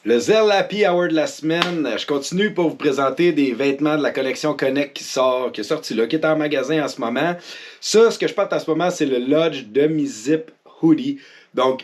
Le Zell Happy Hour de la semaine, je continue pour vous présenter des vêtements de la collection Connect qui est sorti là, qui est en magasin en ce moment. Ça, ce que je porte en ce moment, c'est le Lodge demi-zip hoodie. Donc,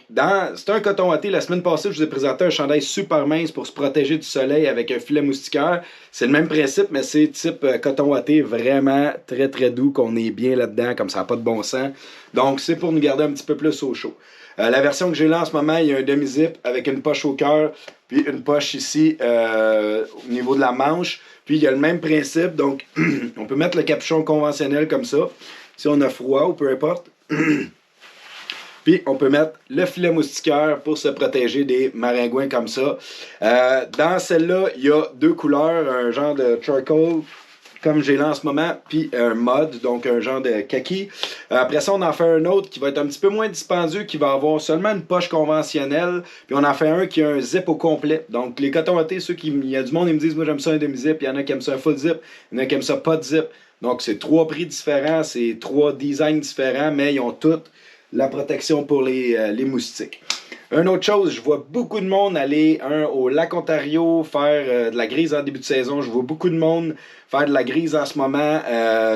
c'est un coton watté. La semaine passée, je vous ai présenté un chandail super mince pour se protéger du soleil avec un filet moustiquaire. C'est le même principe, mais c'est type coton watté, vraiment très très doux, qu'on est bien là-dedans, comme ça n'a pas de bon sens. Donc, c'est pour nous garder un petit peu plus au chaud. La version que j'ai là en ce moment, il y a un demi-zip avec une poche au cœur, puis une poche ici au niveau de la manche. Puis il y a le même principe, donc on peut mettre le capuchon conventionnel comme ça, si on a froid ou peu importe. Puis on peut mettre le filet moustiquaire pour se protéger des maringouins comme ça. Dans celle-là, il y a deux couleurs, un genre de charcoal, comme j'ai là en ce moment, puis un mode, donc un genre de kaki. Après ça, on en fait un autre qui va être un petit peu moins dispendieux, qui va avoir seulement une poche conventionnelle, puis on en fait un qui a un zip au complet. Donc les cotons wattés, il y a du monde, ils me disent, moi j'aime ça un demi-zip, il y en a qui aiment ça un full zip, il y en a qui aiment ça pas de zip. Donc c'est trois prix différents, c'est trois designs différents, mais ils ont toutes la protection pour les moustiques. Une autre chose, je vois beaucoup de monde aller au lac Ontario faire de la grise en début de saison. Je vois beaucoup de monde faire de la grise en ce moment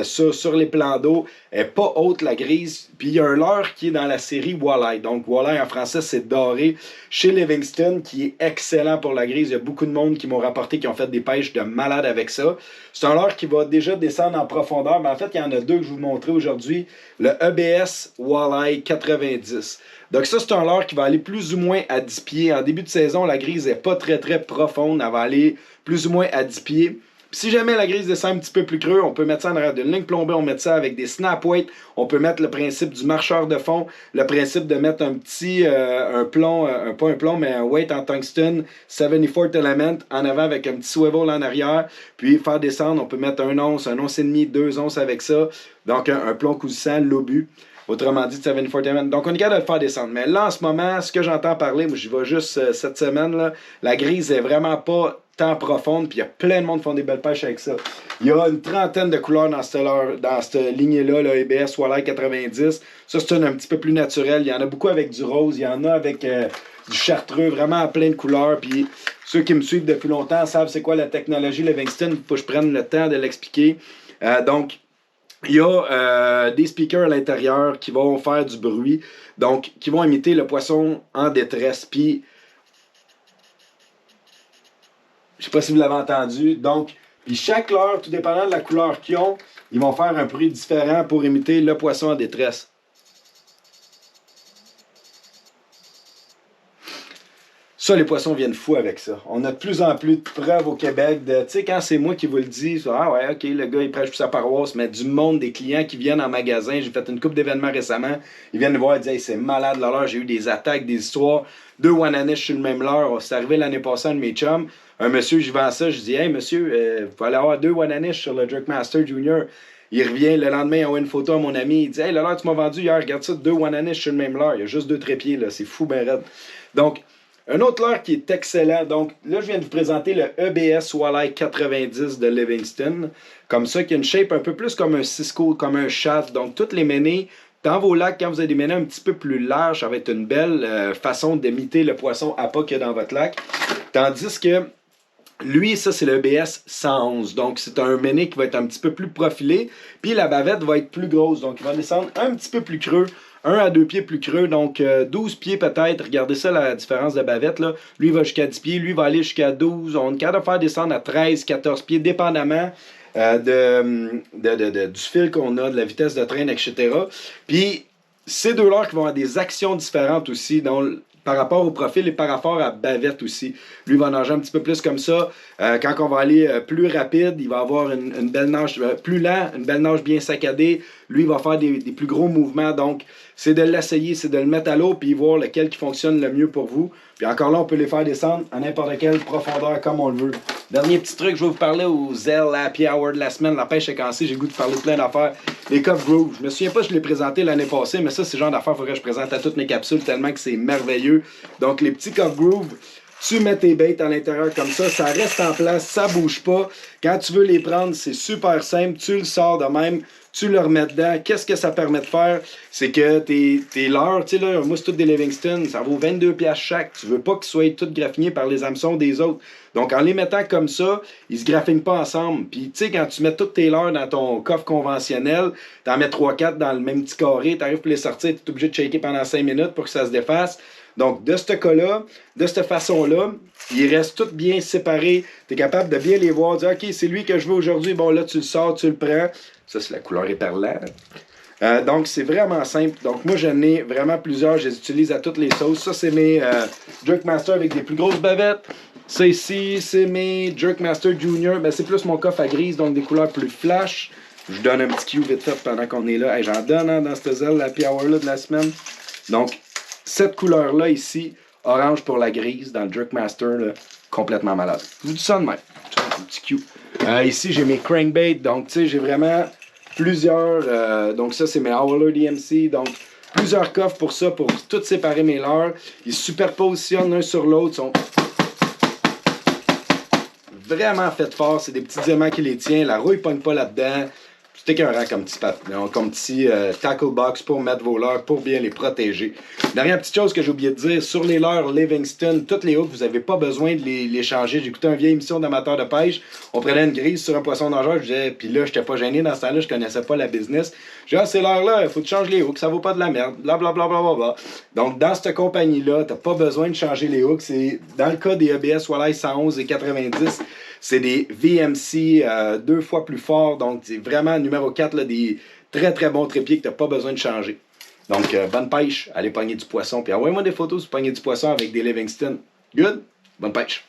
sur les plans d'eau. Elle n'est pas haute la grise. Puis il y a un leurre qui est dans la série Walleye. Donc Walleye en français c'est doré chez Livingston qui est excellent pour la grise. Il y a beaucoup de monde qui m'ont rapporté qui ont fait des pêches de malade avec ça. C'est un leurre qui va déjà descendre en profondeur. Mais en fait il y en a deux que je vais vous montrer aujourd'hui. Le EBS Walleye 90. Donc ça, c'est un leurre qui va aller plus ou moins à 10 pieds. En début de saison, la grise n'est pas très très profonde. Elle va aller plus ou moins à 10 pieds. Puis si jamais la grise descend un petit peu plus creux, on peut mettre ça en arrière d'une ligne plombée. On met ça avec des snap weights. On peut mettre le principe du marcheur de fond. Le principe de mettre un petit, pas un plomb, mais un weight en tungsten 74 element en avant avec un petit swivel en arrière. Puis faire descendre, on peut mettre un once et demi, 2 onces avec ça. Donc un plomb cousissant, l'obus. Autrement dit, 74 donc on est capable de le faire descendre. Mais là, en ce moment, ce que j'entends parler, moi j'y vais juste cette semaine, là, la grise est vraiment pas tant profonde, puis il y a plein de monde qui font des belles pêches avec ça. Il y a une trentaine de couleurs dans cette lignée-là, le EBS Walleye 90. Ça, c'est un petit peu plus naturel. Il y en a beaucoup avec du rose, il y en a avec du chartreux, vraiment à plein de couleurs. Puis ceux qui me suivent depuis longtemps savent c'est quoi la technologie Livingston. Il faut que je prenne le temps de l'expliquer. Donc, il y a des speakers à l'intérieur qui vont faire du bruit, donc qui vont imiter le poisson en détresse. Puis, je ne sais pas si vous l'avez entendu, donc, puis chaque leurre, tout dépendant de la couleur qu'ils ont, ils vont faire un bruit différent pour imiter le poisson en détresse. Ça, les poissons viennent fous avec ça. On a de plus en plus de preuves au Québec de, tu sais, quand c'est moi qui vous le dis, ah ouais, ok, le gars il prêche pour sa paroisse, mais du monde, des clients qui viennent en magasin, j'ai fait une couple d'événements récemment, ils viennent me voir et disent, hey, c'est malade là, j'ai eu des attaques, des histoires, 2 one-anish sur le même leurre, c'est arrivé l'année passée à un de mes chums, un monsieur, je vends ça, je dis, hey monsieur, vous allez avoir 2 one-anish sur le Jerkmaster Junior. Il revient le lendemain, il envoie une photo à mon ami, il dit, hey, le leurre tu m'as vendu hier, regarde ça, 2 one-anish sur le même leurre, il y a juste 2 trépieds, là, c'est fou ben raide. Donc, un autre leurre qui est excellent, donc là je viens de vous présenter le EBS Walleye 90 de Livingston, comme ça, qui a une shape un peu plus comme un Cisco, comme un chat, donc toutes les ménées, dans vos lacs, quand vous avez des ménées un petit peu plus larges, ça va être une belle façon d'imiter le poisson à pas qu'il y a dans votre lac, tandis que lui, ça c'est le EBS 111, donc c'est un méné qui va être un petit peu plus profilé, puis la bavette va être plus grosse, donc il va descendre un petit peu plus creux, 1 à 2 pieds plus creux, donc 12 pieds peut-être. Regardez ça, la différence de bavette. Là. Lui, il va jusqu'à 10 pieds. Lui, il va aller jusqu'à 12. On est capable de faire descendre à 13, 14 pieds, dépendamment du fil qu'on a, de la vitesse de traîne, etc. Puis, ces deux leurres qui vont avoir des actions différentes aussi, donc, par rapport au profil et par rapport à bavette aussi. Lui, il va nager un petit peu plus comme ça. Quand on va aller plus rapide, il va avoir une belle nage plus lent, une belle nage bien saccadée. Lui, il va faire des plus gros mouvements. Donc, c'est de l'essayer, c'est de le mettre à l'eau puis voir lequel qui fonctionne le mieux pour vous. Puis encore là, on peut les faire descendre à n'importe quelle profondeur comme on le veut. Dernier petit truc, je vais vous parler au Zell Happy Hour de la semaine. La pêche est cassée, j'ai le goût de parler de plein d'affaires. Les Cuff Groove, je me souviens pas, je l'ai présenté l'année passée, mais ça, c'est le genre d'affaires qu'il faudrait que je présente à toutes mes capsules tellement que c'est merveilleux. Donc, les petits Cuff Groove, tu mets tes baits à l'intérieur comme ça reste en place, ça bouge pas. Quand tu veux les prendre, c'est super simple, tu le sors de même, tu le remets dedans. Qu'est-ce que ça permet de faire? C'est que tes leurres, tu sais, là, moi, c'est toutes des Livingston, ça vaut 22$ chaque. Tu veux pas qu'ils soient toutes graffinés par les hameçons des autres. Donc, en les mettant comme ça, ils se graffinent pas ensemble. Puis, tu sais, quand tu mets toutes tes leurres dans ton coffre conventionnel, t'en mets 3-4 dans le même petit carré, t'arrives pour les sortir, t'es obligé de shaker pendant 5 minutes pour que ça se défasse. Donc, de ce cas-là, de cette façon-là, ils restent tous bien séparés. Tu es capable de bien les voir, dire, OK, c'est lui que je veux aujourd'hui. Bon, là, tu le sors, tu le prends. Ça, c'est la couleur éperlante. Donc, c'est vraiment simple. Donc, moi, j'en ai vraiment plusieurs. Je les utilise à toutes les sauces. Ça, c'est mes Jerkmaster avec des plus grosses bavettes. Ça, ici, c'est mes Jerkmaster Junior. Ben, c'est plus mon coffre à grise, donc des couleurs plus flash. Je donne un petit cue vite fait pendant qu'on est là. Hey, j'en donne dans cette zèle, la Hour-là de la semaine. Donc, cette couleur-là ici, orange pour la grise, dans le Jerkmaster, là, complètement malade. Je vous dis ça de même. Un petit cue. Ici, j'ai mes crankbait. Donc, tu sais, j'ai vraiment plusieurs. Donc, ça, c'est mes Howler DMC. Donc, plusieurs coffres pour ça, pour tout séparer mes leurres. Ils se superpositionnent l'un sur l'autre. Sont vraiment faits fort. C'est des petits aimants qui les tiennent. La rouille ne pogne pas là-dedans. C'est écœurant comme petit tackle box pour mettre vos leurres, pour bien les protéger. Dernière petite chose que j'ai oublié de dire, sur les leurres Livingston, toutes les hooks, vous n'avez pas besoin de les changer. J'ai écouté une vieille émission d'amateurs de pêche. On prenait une grise sur un poisson nageur. Puis là, je n'étais pas gêné dans ce temps-là, je connaissais pas la business. J'ai dit, ces leurres-là, il faut que tu changes les hooks, ça vaut pas de la merde. Blablabla. Bla, bla, bla, bla. Donc, dans cette compagnie-là, tu n'as pas besoin de changer les hooks. C'est, dans le cas des EBS Walleye 111 et 90, c'est des VMC 2 fois plus forts. Donc, c'est vraiment numéro 4, là, des très très bons trépieds que tu n'as pas besoin de changer. Donc, bonne pêche, allez pogner du poisson. Puis envoyez-moi des photos sur pogner du poisson avec des Livingston. Good? Bonne pêche.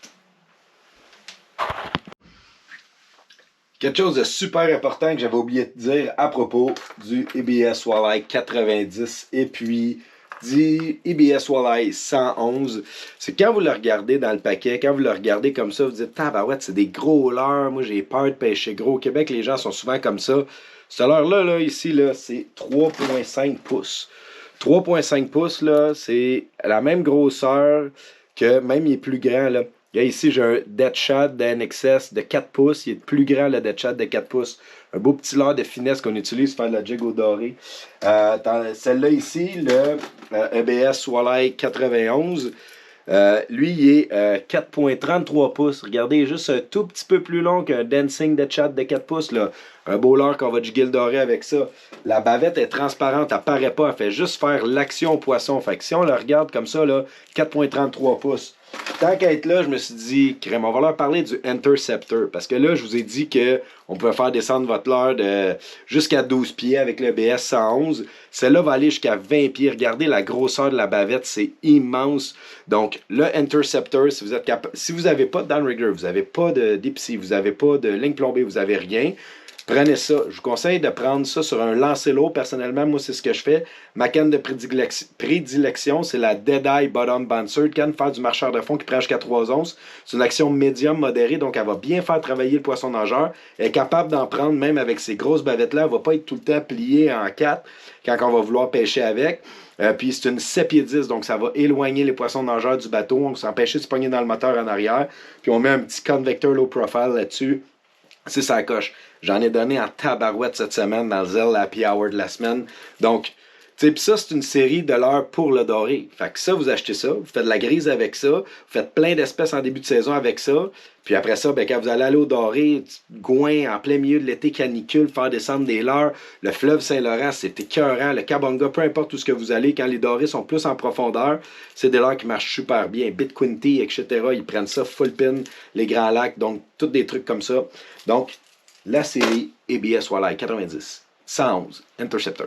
Quelque chose de super important que j'avais oublié de dire à propos du EBS Walleye 90 et puis du EBS Walleye 111, c'est quand vous le regardez dans le paquet, quand vous le regardez comme ça, vous dites, tabarouette, c'est des gros leurres, moi j'ai peur de pêcher gros. Au Québec, les gens sont souvent comme ça. Ce leurre-là, là, ici, là, c'est 3,5 pouces. 3,5 pouces, là, c'est la même grosseur que, même il est plus grand, là. Là, ici, j'ai un Dead Shad d'NXS de 4 pouces. Il est plus grand, le Dead Shad de 4 pouces. Un beau petit leurre de finesse qu'on utilise pour faire de la jig au doré. Celle-là ici, le EBS Walleye 91, lui, il est 4,33 pouces. Regardez, juste un tout petit peu plus long qu'un Dancing Dead Shad de 4 pouces. Là. Un beau leurre qu'on va jiguer le doré avec ça. La bavette est transparente, elle paraît pas. Elle fait juste faire l'action au poisson. Fait que si on la regarde comme ça, 4,33 pouces. Tant qu'à être là, je me suis dit, crème, on va leur parler du Interceptor. Parce que là, je vous ai dit qu'on pouvait faire descendre votre leurre jusqu'à 12 pieds avec le BS 111. Celle-là va aller jusqu'à 20 pieds. Regardez la grosseur de la bavette, c'est immense. Donc, le Interceptor, si vous n'avez pas de downrigger, vous n'avez pas de d'épicé, vous n'avez pas de ligne plombée, vous n'avez rien, prenez ça. Je vous conseille de prendre ça sur un lancer-l'eau. Personnellement, moi, c'est ce que je fais. Ma canne de prédilection, c'est la Deadeye Bottom Bouncer, une canne faire du marcheur de fond qui prend jusqu'à 3 onces. C'est une action médium modérée, donc elle va bien faire travailler le poisson nageur. Elle est capable d'en prendre même avec ces grosses bavettes-là. Elle ne va pas être tout le temps pliée en 4 quand on va vouloir pêcher avec. Puis c'est une 7 pieds 10, donc ça va éloigner les poissons nageurs du bateau. On s'empêcher de se pogner dans le moteur en arrière. Puis on met un petit convecteur low profile là-dessus. C'est ça coche. J'en ai donné en tabarouette cette semaine dans le Zell Happy Hour de la semaine. Donc, tu sais, pis ça, c'est une série de leurres pour le doré. Fait que ça, vous achetez ça, vous faites de la grise avec ça, vous faites plein d'espèces en début de saison avec ça. Puis après ça, ben, quand vous allez aller au doré, Gouin, en plein milieu de l'été canicule, faire descendre des leurres, le fleuve Saint-Laurent, c'est écœurant, le Kabonga, peu importe où ce que vous allez, quand les dorés sont plus en profondeur, c'est des leurres qui marchent super bien. Bitquinty, etc., ils prennent ça full pin, les Grands Lacs, donc tous des trucs comme ça. Donc, la série EBS Walleye 90, 111, Interceptor.